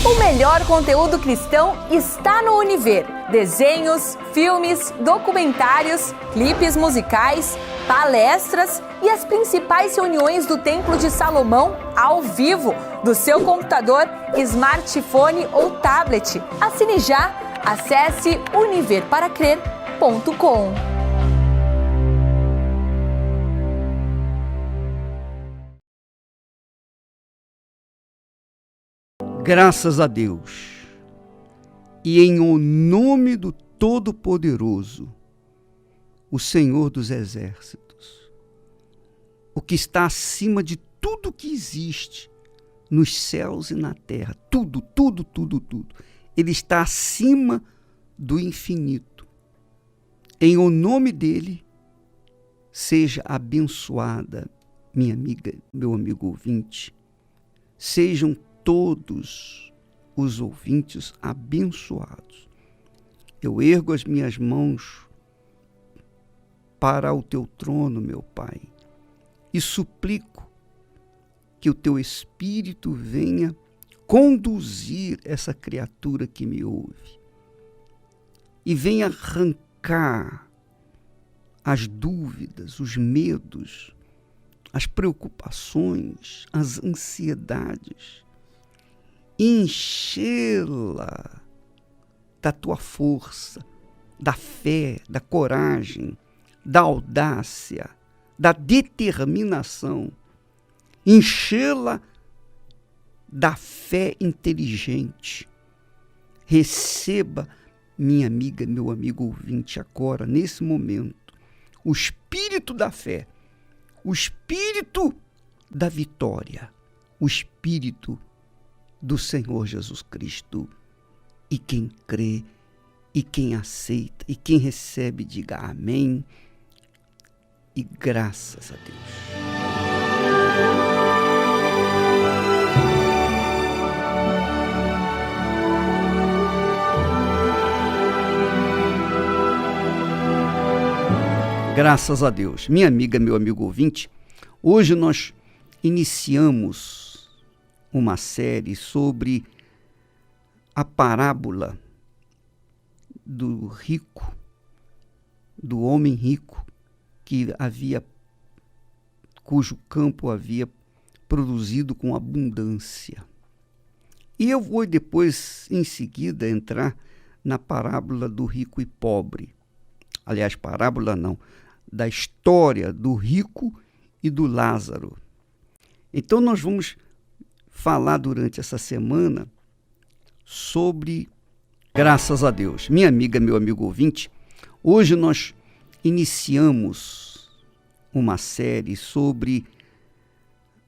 O melhor conteúdo cristão está no Univer. Desenhos, filmes, documentários, clipes musicais, palestras e as principais reuniões do Templo de Salomão ao vivo, do seu computador, smartphone ou tablet. Assine já, acesse univerparacrer.com. Graças a Deus, e em o nome do Todo-Poderoso, o Senhor dos Exércitos, o que está acima de tudo que existe nos céus e na terra, tudo, ele está acima do infinito. Em o nome dele, seja abençoada, minha amiga, meu amigo ouvinte, sejam todos os ouvintes abençoados. Eu ergo as minhas mãos para o teu trono, meu Pai, e suplico que o teu Espírito venha conduzir essa criatura que me ouve e venha arrancar as dúvidas, os medos, as preocupações, as ansiedades, enchê-la da tua força, da fé, da coragem, da audácia, da determinação, enchê-la da fé inteligente. Receba, minha amiga, meu amigo ouvinte, agora, nesse momento, o espírito da fé, o espírito da vitória, o espírito do Senhor Jesus Cristo. E quem crê, e quem aceita, e quem recebe, diga amém e graças a Deus. Graças a Deus. Minha amiga, meu amigo ouvinte, hoje nós iniciamos uma série sobre a parábola do rico, do homem rico, cujo campo havia produzido com abundância. E eu vou depois, em seguida, entrar na parábola do rico e pobre. Aliás, parábola não, da história do rico e do Lázaro. Então nós vamos falar durante essa semana sobre, graças a Deus. Minha amiga, meu amigo ouvinte, hoje nós iniciamos uma série sobre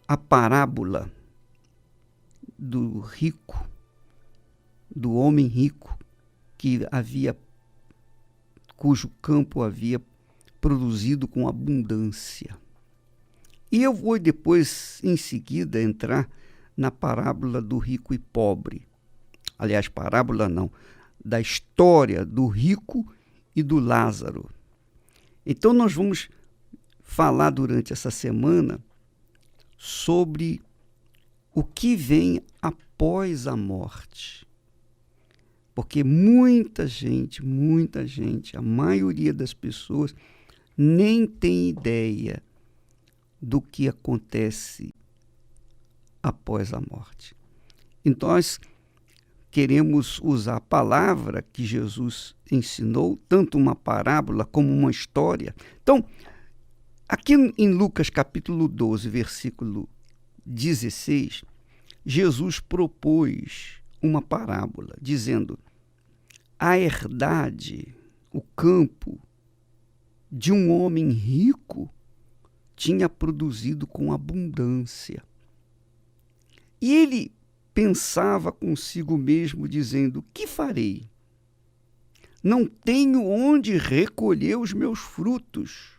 a parábola do rico, do homem rico, cujo campo havia produzido com abundância. E eu vou depois, em seguida, entrar na parábola do rico e pobre. Aliás, parábola não, da história do rico e do Lázaro. Então nós vamos falar durante essa semana sobre o que vem após a morte. Porque muita gente, a maioria das pessoas nem tem ideia do que acontece após a morte. Então nós queremos usar a palavra que Jesus ensinou, tanto uma parábola como uma história. Então, aqui em Lucas capítulo 12, versículo 16, Jesus propôs uma parábola, dizendo: a herdade, o campo de um homem rico tinha produzido com abundância. E ele pensava consigo mesmo, dizendo: que farei? Não tenho onde recolher os meus frutos.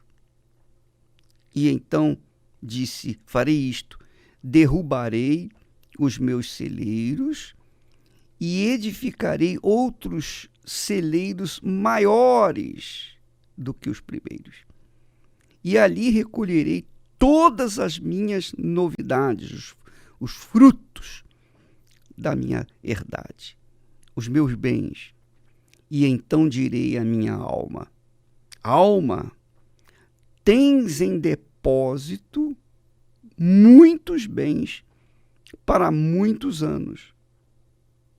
E então disse: farei isto, derrubarei os meus celeiros e edificarei outros celeiros maiores do que os primeiros. E ali recolherei todas as minhas novidades, os frutos da minha herdade, os meus bens. E então direi à minha alma: alma, tens em depósito muitos bens para muitos anos.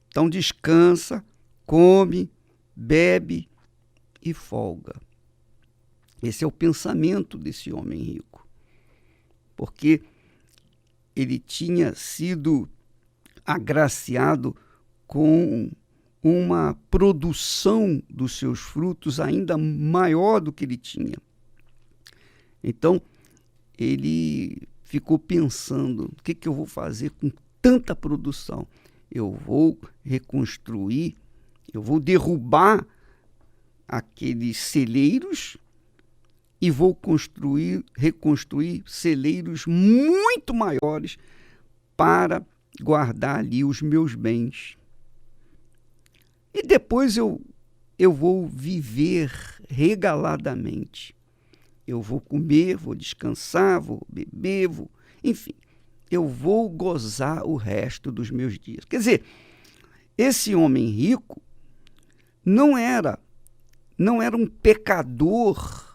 Então descansa, come, bebe e folga. Esse é o pensamento desse homem rico, porque ele tinha sido agraciado com uma produção dos seus frutos ainda maior do que ele tinha. Então, ele ficou pensando: o que eu vou fazer com tanta produção? Eu vou reconstruir, eu vou derrubar aqueles celeiros e vou reconstruir celeiros muito maiores para guardar ali os meus bens. E depois eu vou viver regaladamente. Eu vou comer, vou descansar, vou beber, enfim, eu vou gozar o resto dos meus dias. Quer dizer, esse homem rico não era um pecador.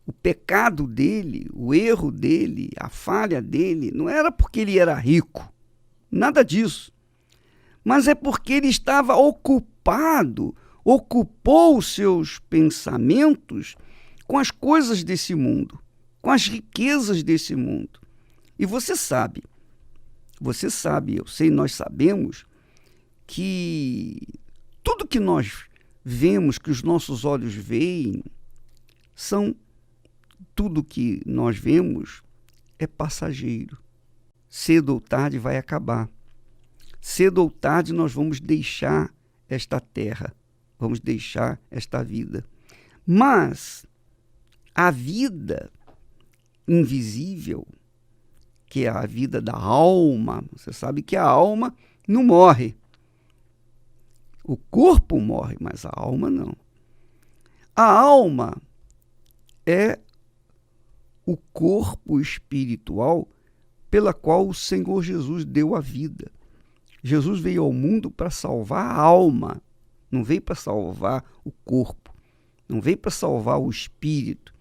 O pecado dele, o erro dele, a falha dele, não era porque ele era rico. Nada disso. Mas é porque ele estava ocupado, ocupou os seus pensamentos com as coisas desse mundo, com as riquezas desse mundo. E você sabe, eu sei, nós sabemos que tudo que nós vemos, que os nossos olhos veem, tudo que nós vemos é passageiro. Cedo ou tarde vai acabar. Cedo ou tarde nós vamos deixar esta terra, vamos deixar esta vida. Mas a vida invisível, que é a vida da alma, você sabe que a alma não morre. O corpo morre, mas a alma não. A alma é o corpo espiritual pela qual o Senhor Jesus deu a vida. Jesus veio ao mundo para salvar a alma, não veio para salvar o corpo, não veio para salvar o espírito,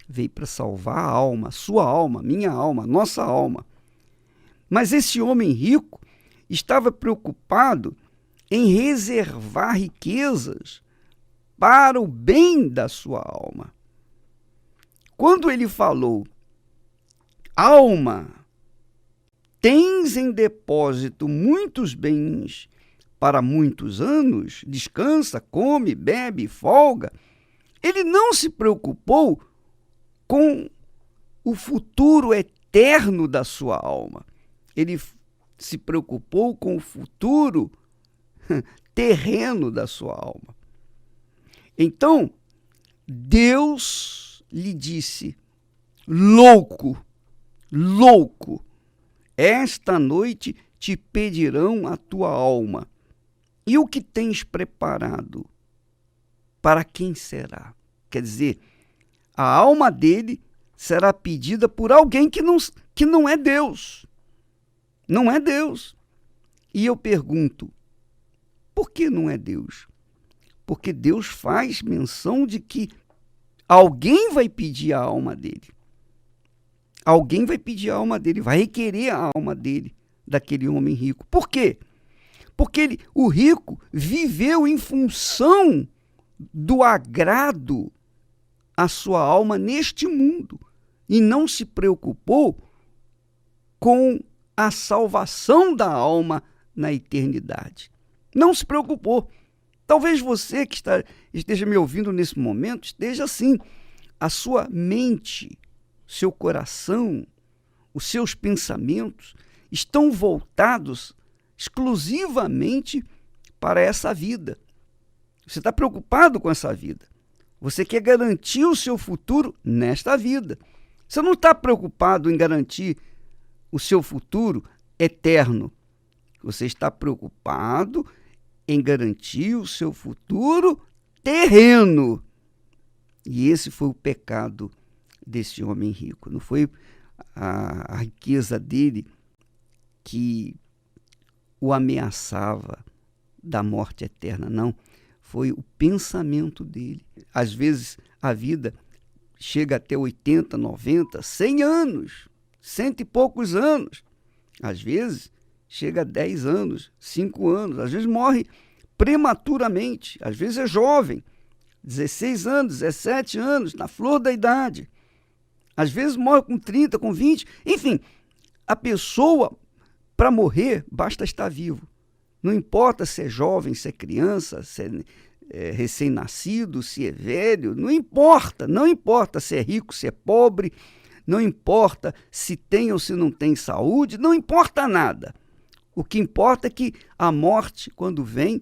veio para salvar a alma, sua alma, minha alma, nossa alma. Mas esse homem rico estava preocupado em reservar riquezas para o bem da sua alma. Quando ele falou: alma, tens em depósito muitos bens para muitos anos, descansa, come, bebe, folga, ele não se preocupou com o futuro eterno da sua alma. Ele se preocupou com o futuro terreno da sua alma. Então, Deus lhe disse: louco, esta noite te pedirão a tua alma. E o que tens preparado? Para quem será? Quer dizer, a alma dele será pedida por alguém que não é Deus. Não é Deus. E eu pergunto, por que não é Deus? Porque Deus faz menção de que alguém vai pedir a alma dele. Alguém vai pedir a alma dele, vai requerer a alma dele, daquele homem rico. Por quê? Porque o rico viveu em função do agrado à sua alma neste mundo e não se preocupou com a salvação da alma na eternidade. Não se preocupou. Talvez você que esteja me ouvindo nesse momento esteja assim. A sua mente, seu coração, os seus pensamentos estão voltados exclusivamente para essa vida. Você está preocupado com essa vida. Você quer garantir o seu futuro nesta vida. Você não está preocupado em garantir o seu futuro eterno. Você está preocupado em garantir o seu futuro terreno. E esse foi o pecado desse homem rico. Não foi a riqueza dele que o ameaçava da morte eterna, não. Foi o pensamento dele. Às vezes a vida chega até 80, 90, 100 anos, 100 e poucos anos. Às vezes chega a 10 anos, 5 anos, às vezes morre prematuramente, às vezes é jovem, 16 anos, 17 anos, na flor da idade. Às vezes morre com 30, com 20, enfim, a pessoa, para morrer, basta estar vivo. Não importa se é jovem, se é criança, se é recém-nascido, se é velho, não importa se é rico, se é pobre, não importa se tem ou se não tem saúde, não importa nada. O que importa é que a morte, quando vem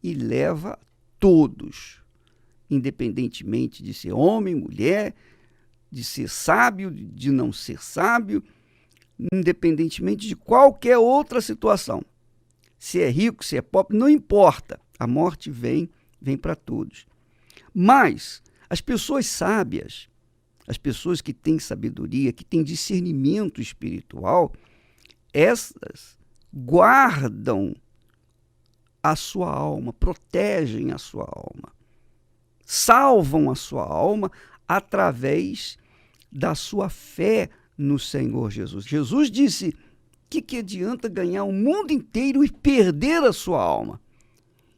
e leva todos, independentemente de ser homem, mulher, de ser sábio, de não ser sábio, independentemente de qualquer outra situação. Se é rico, se é pobre, não importa. A morte vem para todos. Mas as pessoas sábias, as pessoas que têm sabedoria, que têm discernimento espiritual, essas guardam a sua alma, protegem a sua alma, salvam a sua alma através da sua fé no Senhor Jesus. Jesus disse: que adianta ganhar o mundo inteiro e perder a sua alma?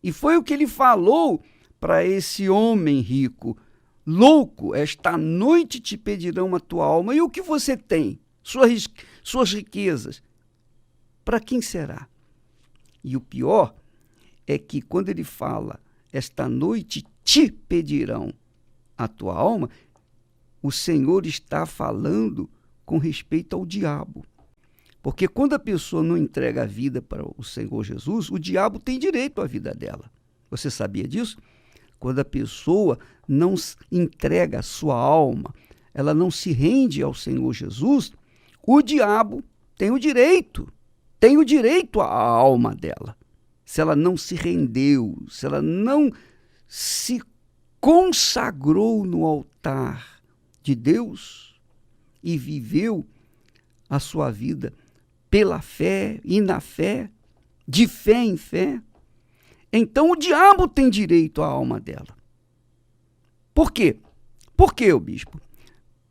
E foi o que ele falou para esse homem rico: louco, esta noite te pedirão a tua alma. E o que você tem? Suas riquezas. Para quem será? E o pior é que quando ele fala, esta noite te pedirão a tua alma, o Senhor está falando com respeito ao diabo. Porque quando a pessoa não entrega a vida para o Senhor Jesus, o diabo tem direito à vida dela. Você sabia disso? Quando a pessoa não entrega a sua alma, ela não se rende ao Senhor Jesus, o diabo tem o direito à alma dela. Se ela não se rendeu, se ela não se consagrou no altar de Deus e viveu a sua vida pela fé e na fé, de fé em fé, então o diabo tem direito à alma dela. Por quê? Por quê, bispo?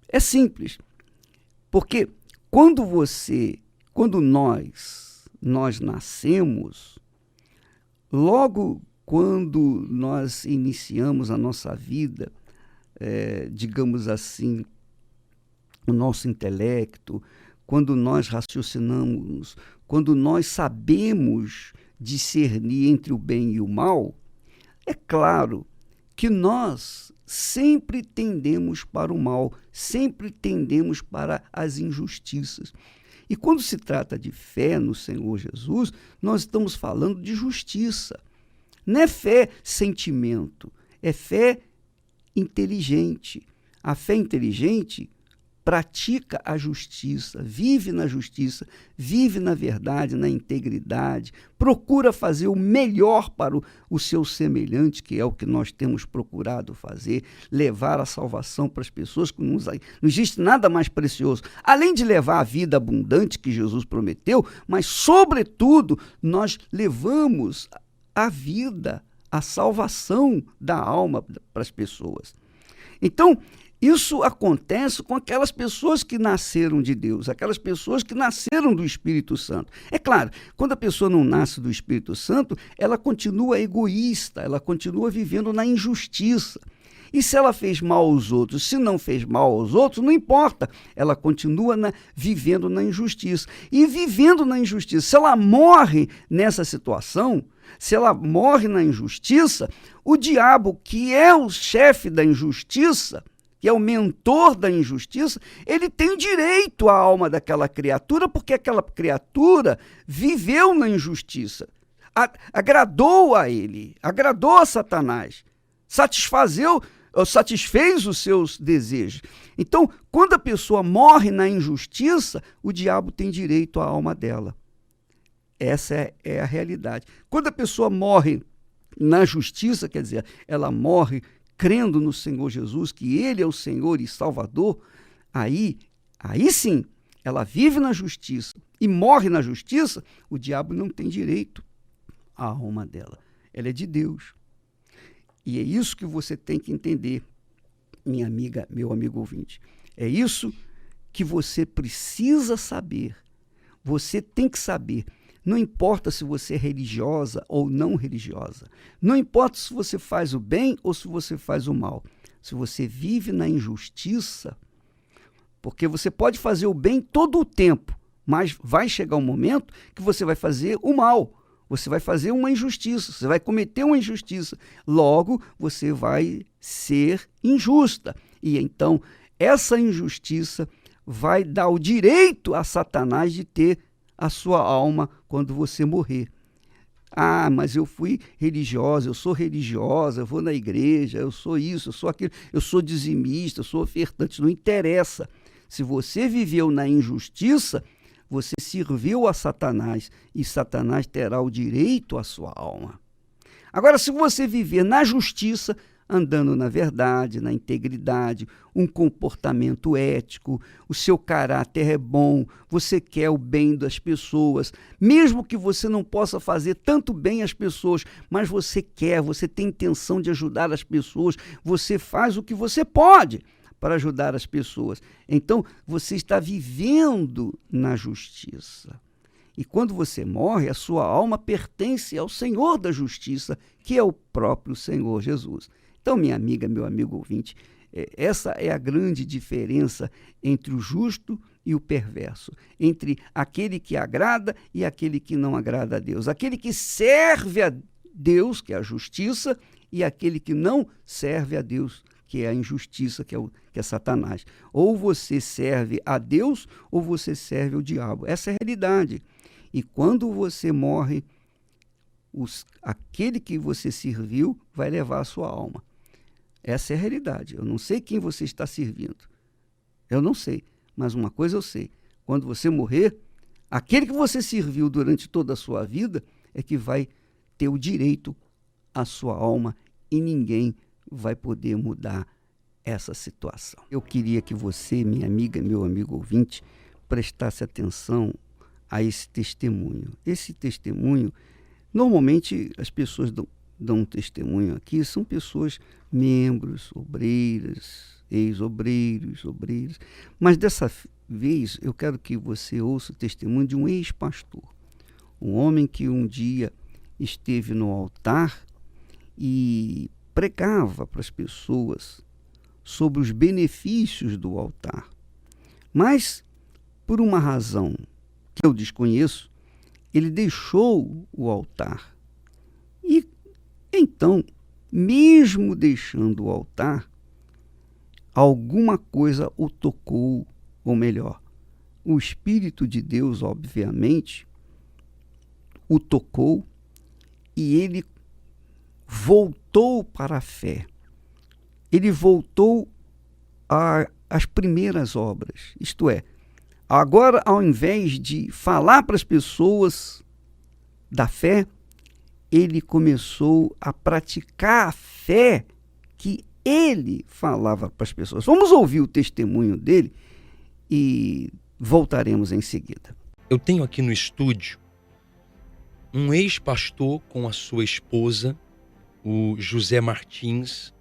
É simples. Porque quando nós nascemos, logo quando nós iniciamos a nossa vida, digamos assim, o nosso intelecto, quando nós raciocinamos, quando nós sabemos discernir entre o bem e o mal, é claro que nós sempre tendemos para o mal, sempre tendemos para as injustiças. E quando se trata de fé no Senhor Jesus, nós estamos falando de justiça. Não é fé sentimento, é fé inteligente. A fé inteligente pratica a justiça, vive na justiça, vive na verdade, na integridade, procura fazer o melhor para o seu semelhante, que é o que nós temos procurado fazer, levar a salvação para as pessoas, que não existe nada mais precioso, além de levar a vida abundante que Jesus prometeu, mas, sobretudo, nós levamos a vida, a salvação da alma para as pessoas. Então, isso acontece com aquelas pessoas que nasceram de Deus, aquelas pessoas que nasceram do Espírito Santo. É claro, quando a pessoa não nasce do Espírito Santo, ela continua egoísta, ela continua vivendo na injustiça. E se ela fez mal aos outros, se não fez mal aos outros, não importa, ela continua vivendo na injustiça. E vivendo na injustiça, se ela morre nessa situação, se ela morre na injustiça, o diabo, que é o chefe da injustiça, que é o mentor da injustiça, ele tem direito à alma daquela criatura, porque aquela criatura viveu na injustiça, agradou a ele, agradou a Satanás, satisfez os seus desejos. Então, quando a pessoa morre na injustiça, o diabo tem direito à alma dela. Essa é a realidade. Quando a pessoa morre na justiça, quer dizer, ela morre crendo no Senhor Jesus, que Ele é o Senhor e Salvador, aí sim, ela vive na justiça e morre na justiça, o diabo não tem direito à alma dela. Ela é de Deus. E é isso que você tem que entender, minha amiga, meu amigo ouvinte. É isso que você precisa saber. Você tem que saber. Não importa se você é religiosa ou não religiosa. Não importa se você faz o bem ou se você faz o mal. Se você vive na injustiça, porque você pode fazer o bem todo o tempo, mas vai chegar um momento que você vai fazer o mal. Você vai fazer uma injustiça, você vai cometer uma injustiça. Logo, você vai ser injusta. E então, essa injustiça vai dar o direito a Satanás de ter a sua alma quando você morrer. Ah, mas eu fui religiosa, eu sou religiosa, eu vou na igreja, eu sou isso, eu sou aquilo, eu sou dizimista, eu sou ofertante. Não interessa. Se você viveu na injustiça, você serviu a Satanás e Satanás terá o direito à sua alma. Agora, se você viver na justiça, andando na verdade, na integridade, um comportamento ético, o seu caráter é bom, você quer o bem das pessoas, mesmo que você não possa fazer tanto bem às pessoas, mas você quer, você tem intenção de ajudar as pessoas, você faz o que você pode para ajudar as pessoas. Então, você está vivendo na justiça. E quando você morre, a sua alma pertence ao Senhor da justiça, que é o próprio Senhor Jesus. Então, minha amiga, meu amigo ouvinte, essa é a grande diferença entre o justo e o perverso, entre aquele que agrada e aquele que não agrada a Deus, aquele que serve a Deus, que é a justiça, e aquele que não serve a Deus, que é a injustiça, que é Satanás. Ou você serve a Deus, ou você serve ao diabo. Essa é a realidade. E quando você morre, aquele que você serviu vai levar a sua alma. Essa é a realidade. Eu não sei quem você está servindo. Eu não sei. Mas uma coisa eu sei. Quando você morrer, aquele que você serviu durante toda a sua vida é que vai ter o direito à sua alma e ninguém vai poder mudar essa situação. Eu queria que você, minha amiga, meu amigo ouvinte, prestasse atenção a esse testemunho. Esse testemunho, normalmente as pessoas dão um testemunho aqui, são pessoas, membros, obreiras, ex-obreiros, obreiras, mas dessa vez eu quero que você ouça o testemunho de um ex-pastor, um homem que um dia esteve no altar e pregava para as pessoas sobre os benefícios do altar. Mas, por uma razão que eu desconheço, ele deixou o altar. E então, mesmo deixando o altar, alguma coisa o tocou, ou melhor, o Espírito de Deus, obviamente, o tocou e ele voltou para a fé. Ele voltou às primeiras obras. Isto é, agora, ao invés de falar para as pessoas da fé, ele começou a praticar a fé que ele falava para as pessoas. Vamos ouvir o testemunho dele e voltaremos em seguida. Eu tenho aqui no estúdio um ex-pastor com a sua esposa, o José Martins,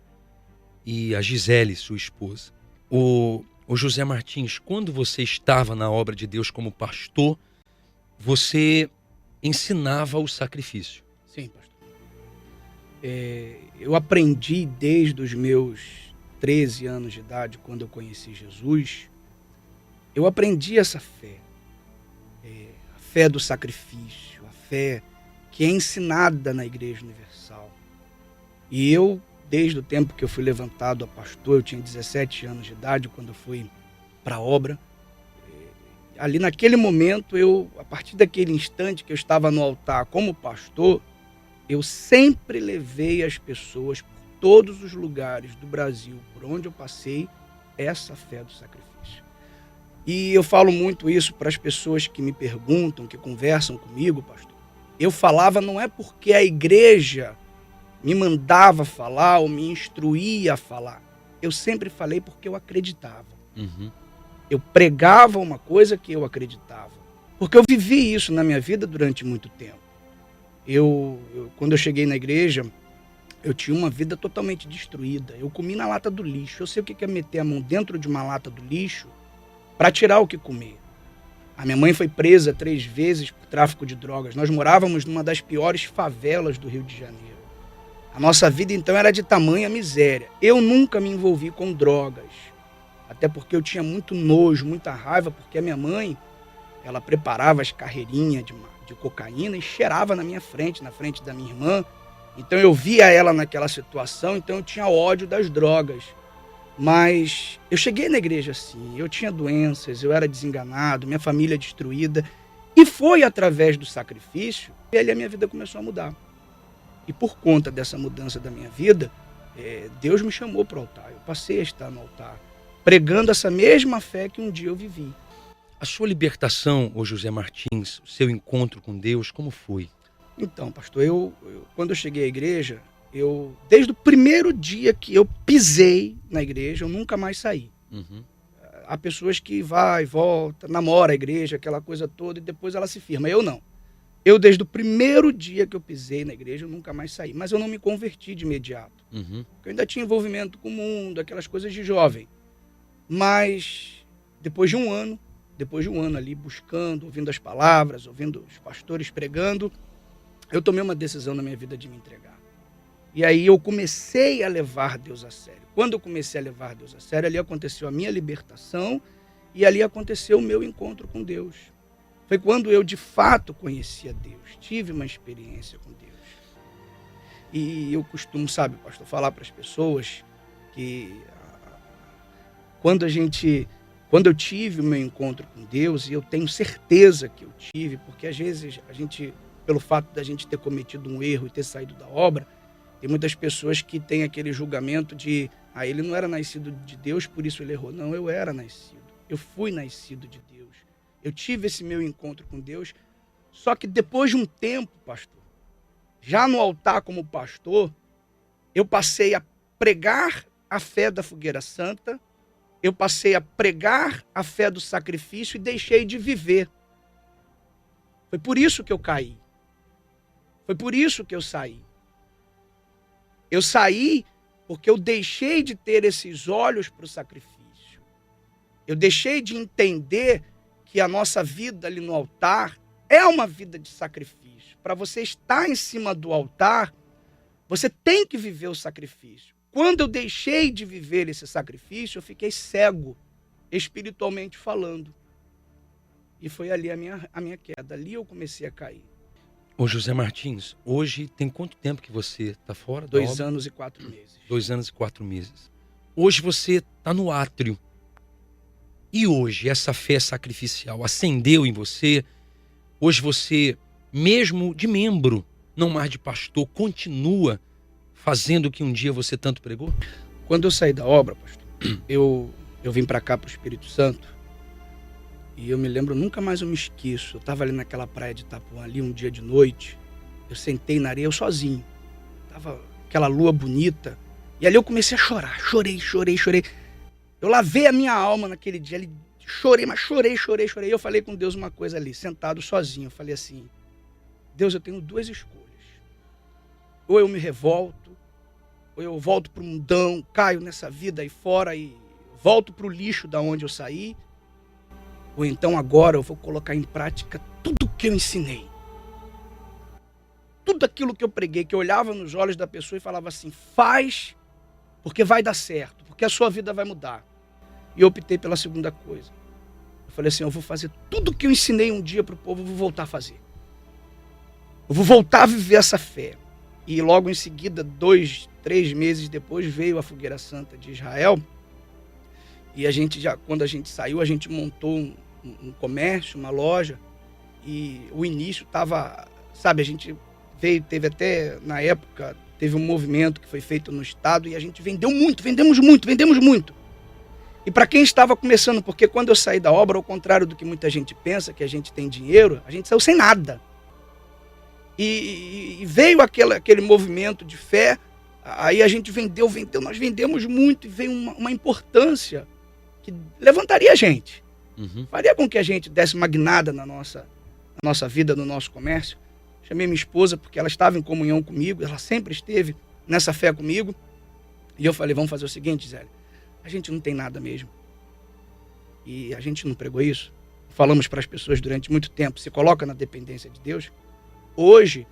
e a Gisele, sua esposa. O José Martins, quando você estava na obra de Deus como pastor, você ensinava o sacrifício. Sim, pastor. Eu aprendi desde os meus 13 anos de idade, quando eu conheci Jesus, eu aprendi essa fé. A fé do sacrifício, a fé que é ensinada na Igreja Universal. E eu, desde o tempo que eu fui levantado a pastor, eu tinha 17 anos de idade quando eu fui para a obra. Ali naquele momento, a partir daquele instante que eu estava no altar como pastor, eu sempre levei as pessoas por todos os lugares do Brasil, por onde eu passei, essa fé do sacrifício. E eu falo muito isso para as pessoas que me perguntam, que conversam comigo, pastor. Eu falava não é porque a igreja me mandava falar ou me instruía a falar. Eu sempre falei porque eu acreditava. Uhum. Eu pregava uma coisa que eu acreditava. Porque eu vivi isso na minha vida durante muito tempo. Quando eu cheguei na igreja, eu tinha uma vida totalmente destruída. Eu comi na lata do lixo. Eu sei o que é meter a mão dentro de uma lata do lixo para tirar o que comer. A minha mãe foi presa 3 vezes por tráfico de drogas. Nós morávamos numa das piores favelas do Rio de Janeiro. A nossa vida, então, era de tamanha miséria. Eu nunca me envolvi com drogas. Até porque eu tinha muito nojo, muita raiva, porque a minha mãe, ela preparava as carreirinhas de cocaína e cheirava na minha frente, na frente da minha irmã. Então eu via ela naquela situação, então eu tinha ódio das drogas. Mas eu cheguei na igreja assim, eu tinha doenças, eu era desenganado, minha família destruída. E foi através do sacrifício que a minha vida começou a mudar. E por conta dessa mudança da minha vida, Deus me chamou para o altar. Eu passei a estar no altar, pregando essa mesma fé que um dia eu vivi. A sua libertação, ô José Martins, o seu encontro com Deus, como foi? Então, pastor, quando eu cheguei à igreja, desde o primeiro dia que eu pisei na igreja, eu nunca mais saí. Uhum. Há pessoas que vai e volta, namora a igreja, aquela coisa toda, e depois ela se firma. Eu não. Eu, desde o primeiro dia que eu pisei na igreja, eu nunca mais saí. Mas eu não me converti de imediato. Uhum. Porque eu ainda tinha envolvimento com o mundo, aquelas coisas de jovem. Mas depois de um ano ali buscando, ouvindo as palavras, ouvindo os pastores pregando, eu tomei uma decisão na minha vida de me entregar. E aí eu comecei a levar Deus a sério. Quando eu comecei a levar Deus a sério, ali aconteceu a minha libertação e ali aconteceu o meu encontro com Deus. Foi quando eu de fato conheci a Deus, tive uma experiência com Deus. E eu costumo, sabe, pastor, falar para as pessoas que quando eu tive o meu encontro com Deus, e eu tenho certeza que eu tive, porque às vezes a gente, pelo fato da gente ter cometido um erro e ter saído da obra, tem muitas pessoas que têm aquele julgamento de ele não era nascido de Deus, por isso ele errou. Não, eu era nascido. Eu fui nascido de Deus. Eu tive esse meu encontro com Deus, só que depois de um tempo, pastor, já no altar como pastor, eu passei a pregar a fé da fogueira santa, eu passei a pregar a fé do sacrifício e deixei de viver. Foi por isso que eu caí. Foi por isso que eu saí. Eu saí porque eu deixei de ter esses olhos para o sacrifício. Eu deixei de entender que a nossa vida ali no altar é uma vida de sacrifício. Para você estar em cima do altar, você tem que viver o sacrifício. Quando eu deixei de viver esse sacrifício, eu fiquei cego, espiritualmente falando. E foi ali a minha queda. Ali eu comecei a cair. Ô José Martins, hoje tem quanto tempo que você está fora da 2 obra? anos e 4 meses. 2 anos e 4 meses. Hoje você está no átrio. E hoje essa fé sacrificial acendeu em você? Hoje você, mesmo de membro, não mais de pastor, continua fazendo o que um dia você tanto pregou? Quando eu saí da obra, pastor, eu vim para cá, para o Espírito Santo, e eu me lembro, nunca mais eu me esqueço. Eu estava ali naquela praia de Itapuã, ali um dia de noite, eu sentei na areia, eu sozinho. Tava aquela lua bonita, e ali eu comecei a chorar, chorei. Eu lavei a minha alma naquele dia, ali, chorei. E eu falei com Deus uma coisa ali, sentado sozinho. Eu falei assim: Deus, eu tenho 2 escolhas. Ou eu me revolto, ou eu volto para o mundão, caio nessa vida aí fora e volto para o lixo da onde eu saí. Ou então agora eu vou colocar em prática tudo o que eu ensinei. Tudo aquilo que eu preguei, que eu olhava nos olhos da pessoa e falava assim: faz, porque vai dar certo, porque a sua vida vai mudar. E eu optei pela segunda coisa. Eu falei assim: eu vou fazer tudo o que eu ensinei um dia para o povo, eu vou voltar a fazer. Eu vou voltar a viver essa fé. E logo em seguida, 2, 3 meses depois, veio a Fogueira Santa de Israel. E quando a gente saiu, a gente montou um comércio, uma loja. E o início estava, sabe, a gente teve até, na época, teve um movimento que foi feito no estado e a gente vendemos muito. E para quem estava começando, porque quando eu saí da obra, ao contrário do que muita gente pensa, que a gente tem dinheiro, a gente saiu sem nada. E veio aquele movimento de fé, aí a gente vendeu, nós vendemos muito, e veio uma importância que levantaria a gente. Uhum. Faria com que a gente desse uma guinada na nossa vida, no nosso comércio. Chamei minha esposa porque ela estava em comunhão comigo, ela sempre esteve nessa fé comigo. E eu falei, vamos fazer o seguinte, Zélio, a gente não tem nada mesmo. E a gente não pregou isso. Falamos para as pessoas durante muito tempo, se coloca na dependência de Deus. Hoje,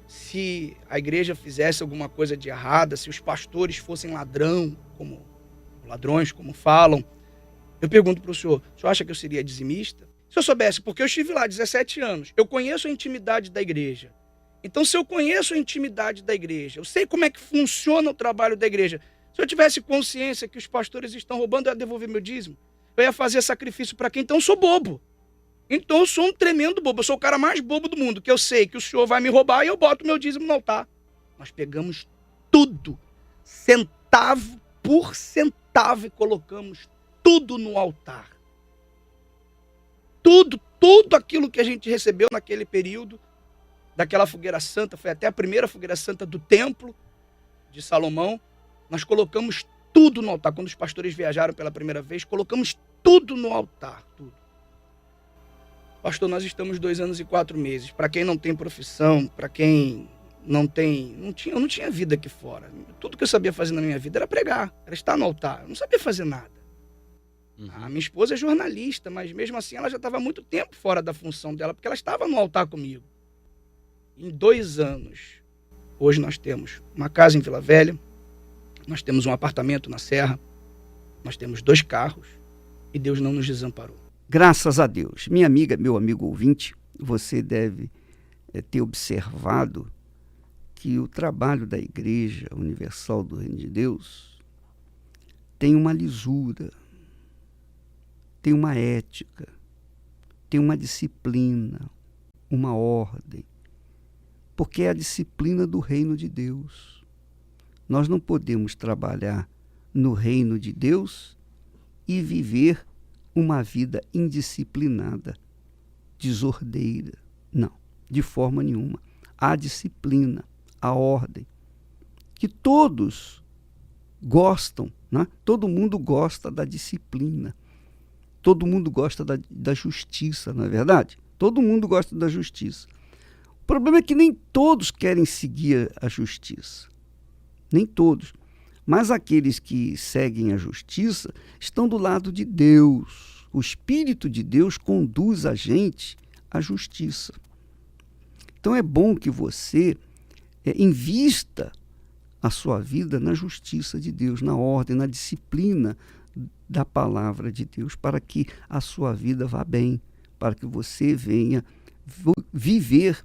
se a igreja fizesse alguma coisa de errada, se os pastores fossem ladrões, como falam, eu pergunto para o senhor acha que eu seria dizimista? Se eu soubesse, porque eu estive lá 17 anos, eu conheço a intimidade da igreja. Então, se eu conheço a intimidade da igreja, eu sei como é que funciona o trabalho da igreja, se eu tivesse consciência que os pastores estão roubando, eu ia devolver meu dízimo. Eu ia fazer sacrifício para quem? Então eu sou bobo. Então eu sou um tremendo bobo. Eu sou o cara mais bobo do mundo, que eu sei que o senhor vai me roubar e eu boto meu dízimo no altar. Nós pegamos tudo, centavo por centavo, e colocamos tudo no altar. Tudo aquilo que a gente recebeu naquele período, daquela fogueira santa, foi até a primeira fogueira santa do templo de Salomão, nós colocamos tudo no altar. Quando os pastores viajaram pela primeira vez, colocamos tudo no altar, tudo. Pastor, nós estamos 2 anos e 4 meses. Para quem não tem profissão, para quem eu não tinha vida aqui fora. Tudo que eu sabia fazer na minha vida era pregar, era estar no altar. Eu não sabia fazer nada. Uhum. A minha esposa é jornalista, mas mesmo assim ela já estava há muito tempo fora da função dela, porque ela estava no altar comigo. Em 2 anos, hoje nós temos uma casa em Vila Velha, nós temos um apartamento na Serra, nós temos 2 carros e Deus não nos desamparou. Graças a Deus. Minha amiga, meu amigo ouvinte, você deve ter observado que o trabalho da Igreja Universal do Reino de Deus tem uma lisura, tem uma ética, tem uma disciplina, uma ordem, porque é a disciplina do reino de Deus. Nós não podemos trabalhar no reino de Deus e viver uma vida indisciplinada, desordeira. Não, de forma nenhuma. Há disciplina, a ordem, que todos gostam, né? Todo mundo gosta da disciplina, todo mundo gosta da justiça, não é verdade? Todo mundo gosta da justiça. O problema é que nem todos querem seguir a justiça, nem todos. Mas aqueles que seguem a justiça estão do lado de Deus. O Espírito de Deus conduz a gente à justiça. Então é bom que você invista a sua vida na justiça de Deus, na ordem, na disciplina da palavra de Deus, para que a sua vida vá bem, para que você venha viver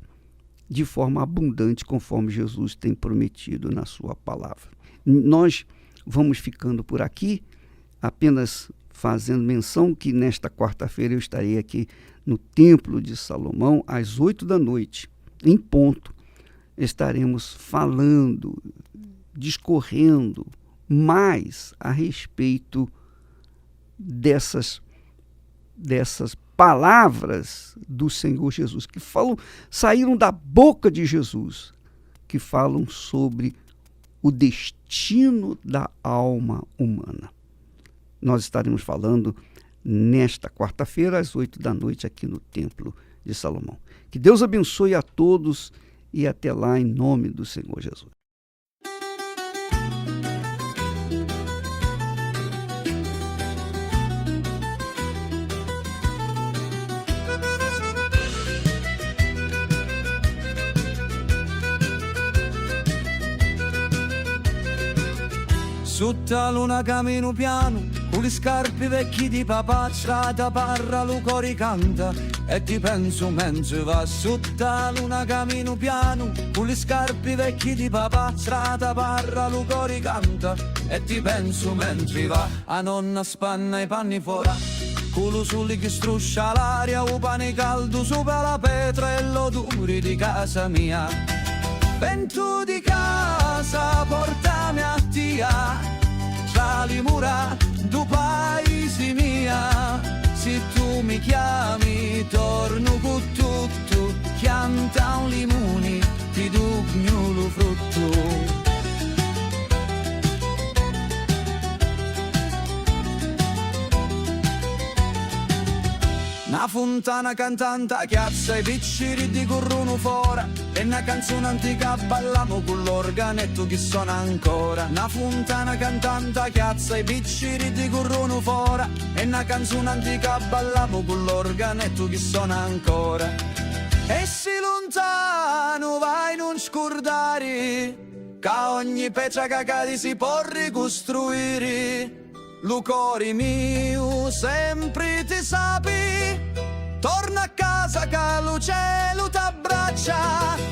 de forma abundante, conforme Jesus tem prometido na sua palavra. Nós vamos ficando por aqui, apenas fazendo menção que nesta quarta-feira eu estarei aqui no Templo de Salomão, às 8 da noite, em ponto. Estaremos falando, discorrendo mais a respeito dessas palavras do Senhor Jesus, que saíram da boca de Jesus, que falam sobre o destino da alma humana. Nós estaremos falando nesta quarta-feira, às 8 da noite, aqui no Templo de Salomão. Que Deus abençoe a todos e até lá, em nome do Senhor Jesus. Sotto la luna cammino piano, con le scarpe vecchie di papà, strada parra, lo cori canta, e ti penso mentre va. Sotto la luna cammino piano, con le scarpe vecchie di papà, strada parra, lo cori canta, e ti penso mentre va. A nonna spanna i panni fuori, culo soli che struscia l'aria, o pane caldo sopra la pietra e l'odore di casa mia. Vento di casa, portami a tia, tra le mura du paese mia. Se tu mi chiami, torno con tutto, chianta un limone, ti do lo frutto. Una fontana cantanta chiazza i picciri di corrono fora e una canzone antica ballamo con l'organetto che suona ancora. Una fontana cantanta chiazza i picciri di corrono fora e una canzone antica ballamo con l'organetto che suona ancora. E se lontano vai non scordare che ogni pezza cagati si può ricostruire. Lo cuore mio sempre ti sapi, torna a casa che lo cielo t'abbraccia.